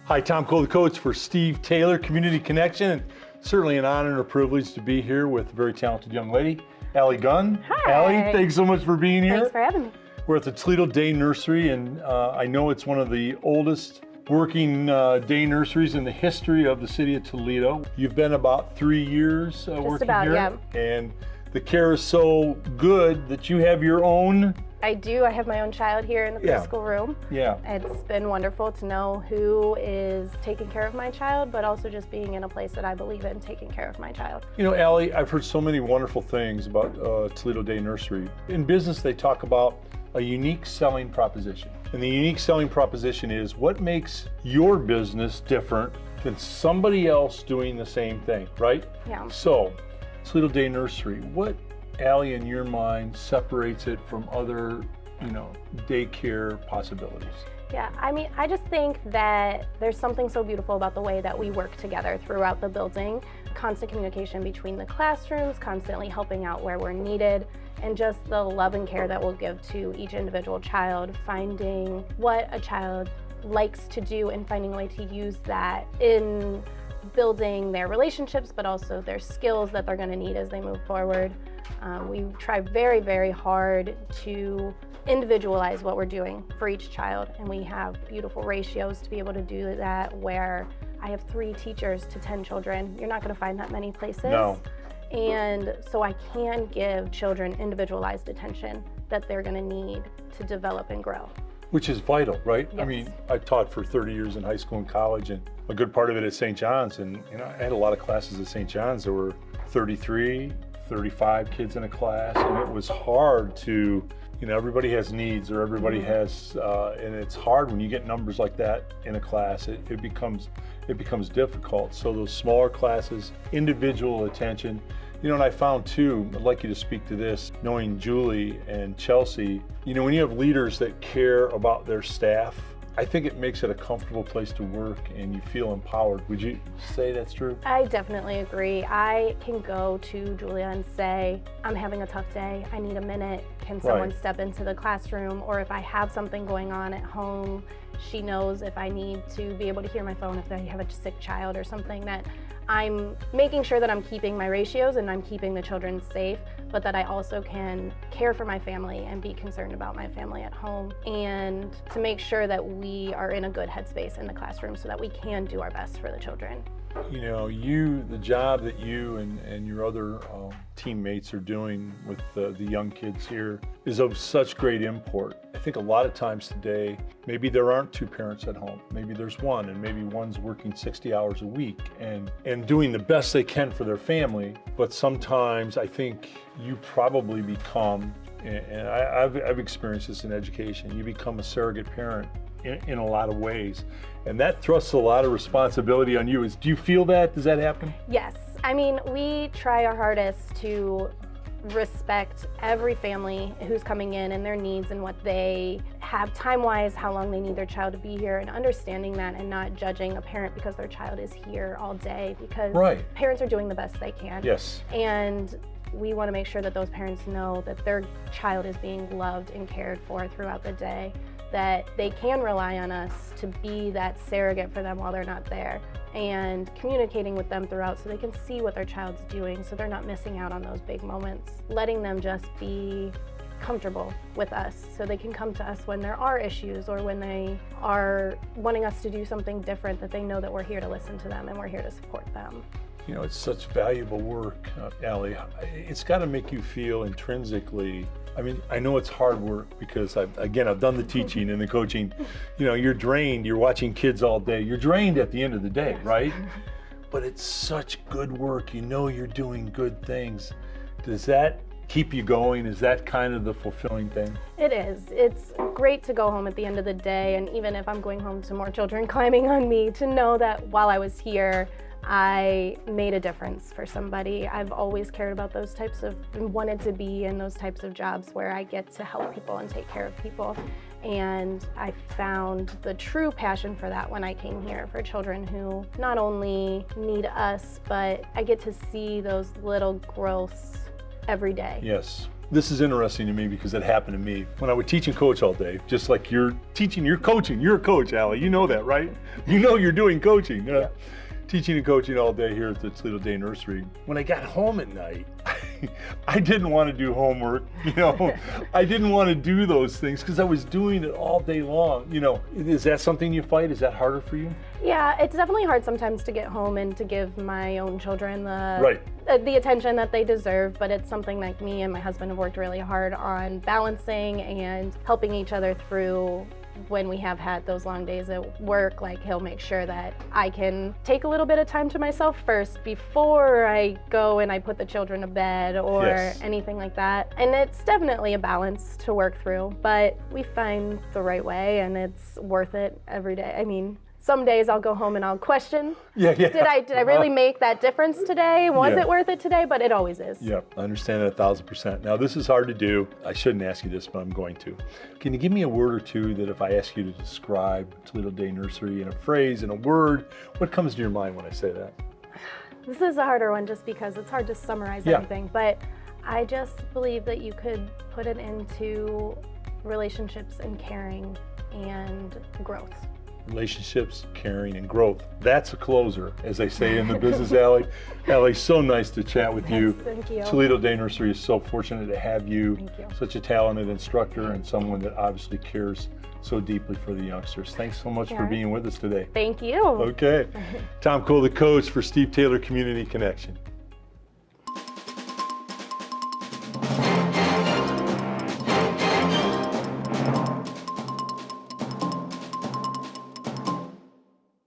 Hi, Tom Cole, the coach for Steve Taylor, Community Connection. And certainly an honor and a privilege to be here with a very talented young lady, Alli Gunn. Hi. Alli, thanks so much for being here. Thanks for having me. We're at the Toledo Day Nursery, and I know it's one of the oldest working day nurseries in the history of the city of Toledo. You've been about 3 years working about, here. yeah. And the care is so good that you have your own. I do. I have my own child here in the preschool room. Yeah. It's been wonderful to know who is taking care of my child, but also just being in a place that I believe in taking care of my child. You know, Alli, I've heard so many wonderful things about Toledo Day Nursery. In business, they talk about a unique selling proposition. And the unique selling proposition is what makes your business different than somebody else doing the same thing, right? Yeah. So, Toledo Day Nursery, what, Alli, in your mind, separates it from other, daycare possibilities? Yeah, I mean, I just think that there's something so beautiful about the way that we work together throughout the building. Constant communication between the classrooms, constantly helping out where we're needed, and just the love and care that we'll give to each individual child, finding what a child likes to do and finding a way to use that in building their relationships, but also their skills that they're going to need as they move forward. We try very, very hard to individualize what we're doing for each child, and we have beautiful ratios to be able to do that, where I have 3 teachers to 10 children. You're not going to find that many places. No. And so I can give children individualized attention that they're going to need to develop and grow. Which is vital, right? Yes. I mean, I taught for 30 years in high school and college, and a good part of it at St. John's, and I had a lot of classes at St. John's. There were 33, 35 kids in a class, and it was hard to, everybody has needs, or everybody has, and it's hard when you get numbers like that in a class. It becomes difficult. So those smaller classes, individual attention, and I found too, I'd like you to speak to this, knowing Julie and Chelsea, when you have leaders that care about their staff, I think it makes it a comfortable place to work and you feel empowered. Would you say that's true? I definitely agree. I can go to Julia and say, I'm having a tough day, I need a minute. Can someone step into the classroom? Or if I have something going on at home, she knows if I need to be able to hear my phone if I have a sick child or something, that I'm making sure that I'm keeping my ratios and I'm keeping the children safe, but that I also can care for my family and be concerned about my family at home, and to make sure that we are in a good headspace in the classroom so that we can do our best for the children. The job that you and your other teammates are doing with the young kids here is of such great import. I think a lot of times today, maybe there aren't 2 parents at home. Maybe there's one, and maybe one's working 60 hours a week and doing the best they can for their family. But sometimes I think you probably become, and I've experienced this in education, you become a surrogate parent in a lot of ways. And that thrusts a lot of responsibility on you. Do you feel that? Does that happen? Yes. I mean, we try our hardest to respect every family who's coming in and their needs and what they have time-wise, how long they need their child to be here, and understanding that and not judging a parent because their child is here all day, because parents are doing the best they can. Yes. And we want to make sure that those parents know that their child is being loved and cared for throughout the day, that they can rely on us to be that surrogate for them while they're not there, and communicating with them throughout so they can see what their child's doing so they're not missing out on those big moments. Letting them just be comfortable with us so they can come to us when there are issues or when they are wanting us to do something different, that they know that we're here to listen to them and we're here to support them. It's such valuable work, Alli. It's got to make you feel intrinsically, I know it's hard work because I've done the teaching and the coaching. You're drained, you're watching kids all day. You're drained at the end of the day, right? But it's such good work. You're doing good things. Does that keep you going? Is that kind of the fulfilling thing? It is. It's great to go home at the end of the day, and even if I'm going home to more children climbing on me, to know that while I was here, I made a difference for somebody. I've always cared about those types of, wanted to be in those types of jobs where I get to help people and take care of people. And I found the true passion for that when I came here, for children who not only need us, but I get to see those little growths every day. Yes. This is interesting to me because it happened to me when I would teach and coach all day, just like you're teaching, you're coaching. You're a coach, Alli. You know that, right? You know you're doing coaching. Yep. Teaching and coaching all day here at the Toledo Day Nursery. When I got home at night, I didn't want to do homework, I didn't want to do those things because I was doing it all day long. Is that something you fight? Is that harder for you? Yeah, it's definitely hard sometimes to get home and to give my own children the attention that they deserve, but it's something like me and my husband have worked really hard on balancing and helping each other through. When we have had those long days at work, like he'll make sure that I can take a little bit of time to myself first before I go and I put the children to bed or anything like that. And it's definitely a balance to work through, but we find the right way and it's worth it every day. I mean, some days I'll go home and I'll question, did I really make that difference today? Was it worth it today? But it always is. Yeah, I understand that 1,000%. Now this is hard to do. I shouldn't ask you this, but I'm going to. Can you give me a word or two that if I ask you to describe Toledo Day Nursery in a phrase, in a word, what comes to your mind when I say that? This is a harder one just because it's hard to summarize everything, but I just believe that you could put it into relationships and caring and growth. Relationships, caring, and growth. That's a closer, as they say in the business, Alli. Alli, so nice to chat with you. Thank you. Toledo Day Nursery is so fortunate to have you. Thank you. Such a talented instructor and someone that obviously cares so deeply for the youngsters. Thanks so much for being with us today. Thank you. Okay. Tom Cole, the coach for Steve Taylor Community Connection.